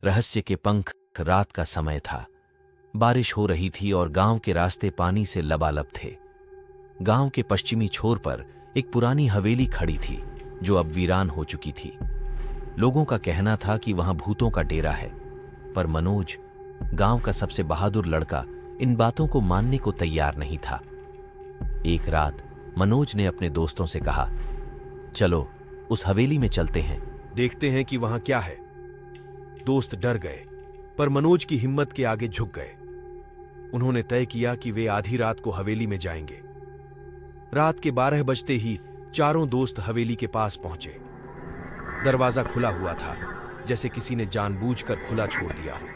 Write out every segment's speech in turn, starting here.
रहस्य के पंख। रात का समय था। बारिश हो रही थी और गांव के रास्ते पानी से लबालब थे। गांव के पश्चिमी छोर पर एक पुरानी हवेली खड़ी थी जो अब वीरान हो चुकी थी। लोगों का कहना था कि वहां भूतों का डेरा है, पर मनोज, गांव का सबसे बहादुर लड़का, इन बातों को मानने को तैयार नहीं था। एक रात मनोज ने अपने दोस्तों से कहा, चलो उस हवेली में चलते हैं, देखते हैं कि वहां क्या है। दोस्त डर गए, पर मनोज की हिम्मत के आगे झुक गए। उन्होंने तय किया कि वे आधी रात को हवेली में जाएंगे। रात के 12 बजते ही चारों दोस्त हवेली के पास पहुंचे। दरवाजा खुला हुआ था, जैसे किसी ने जानबूझकर खुला छोड़ दिया हो।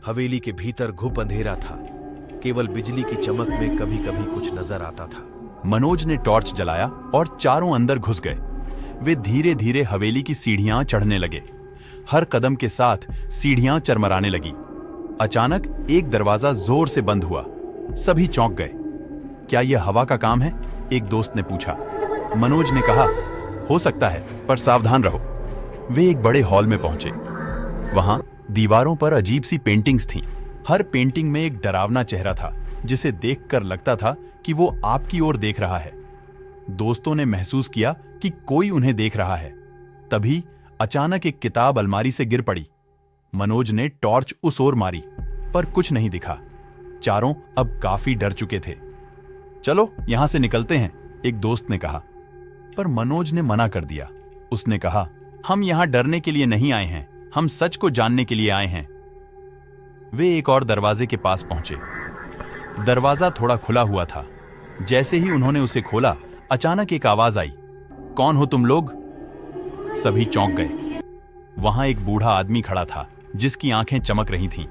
हवेली के भीतर घुप अंधेरा था, केवल बिजली की चमक में कभी कभी कुछ नजर आता था। मनोज ने टॉर्च जलाया और चारों अंदर घुस गए। वे धीरे धीरे हवेली की सीढ़ियां चढ़ने लगे। हर कदम के साथ सीढ़ियां चरमराने लगी। अचानक एक दरवाजा जोर से बंद हुआ। सभी चौंक गए। क्या यह हवा का काम है? एक दोस्त ने पूछा। मनोज ने कहा, हो सकता है, पर सावधान रहो। वे एक बड़े हॉल में पहुंचे। वहां दीवारों पर अजीब सी पेंटिंग्स थीं। हर पेंटिंग में एक डरावना चेहरा था, जिसे देखकर लगता था कि वो आपकी ओर देख रहा है। दोस्तों ने महसूस किया कि कोई उन्हें देख रहा है। तभी अचानक एक किताब अलमारी से गिर पड़ी। मनोज ने टॉर्च उस ओर मारी, पर कुछ नहीं दिखा। चारों अब काफी डर चुके थे। चलो यहां से निकलते हैं, एक दोस्त ने कहा। पर मनोज ने मना कर दिया। उसने कहा, हम यहां डरने के लिए नहीं आए हैं, हम सच को जानने के लिए आए हैं। वे एक और दरवाजे के पास पहुंचे। दरवाजा थोड़ा खुला हुआ था। जैसे ही उन्होंने उसे खोला, अचानक एक आवाज आई, कौन हो तुम लोग? सभी चौंक गए। वहां एक बूढ़ा आदमी खड़ा था, जिसकी आंखें चमक रही थीं।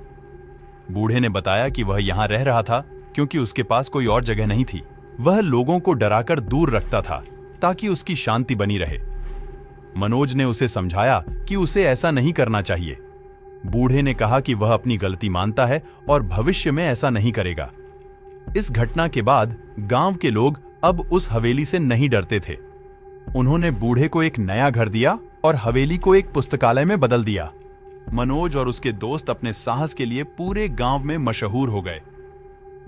बूढ़े ने बताया कि वह यहां रह रहा था क्योंकि उसके पास कोई और जगह नहीं थी। वह लोगों को डराकर दूर रखता था ताकि उसकी शांति बनी रहे। मनोज ने उसे समझाया कि उसे ऐसा नहीं करना चाहिए। बूढ़े ने कहा कि वह अपनी गलती मानता है और भविष्य में ऐसा नहीं करेगा। इस घटना के बाद गांव के लोग अब उस हवेली से नहीं डरते थे। उन्होंने बूढ़े को एक नया घर दिया और हवेली को एक पुस्तकालय में बदल दिया। मनोज और उसके दोस्त अपने साहस के लिए पूरे गांव में मशहूर हो गए।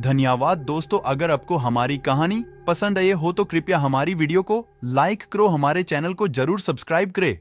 धन्यवाद दोस्तों। अगर आपको हमारी कहानी पसंद आई हो तो कृपया हमारी वीडियो को लाइक करो, हमारे चैनल को जरूर सब्सक्राइब करें।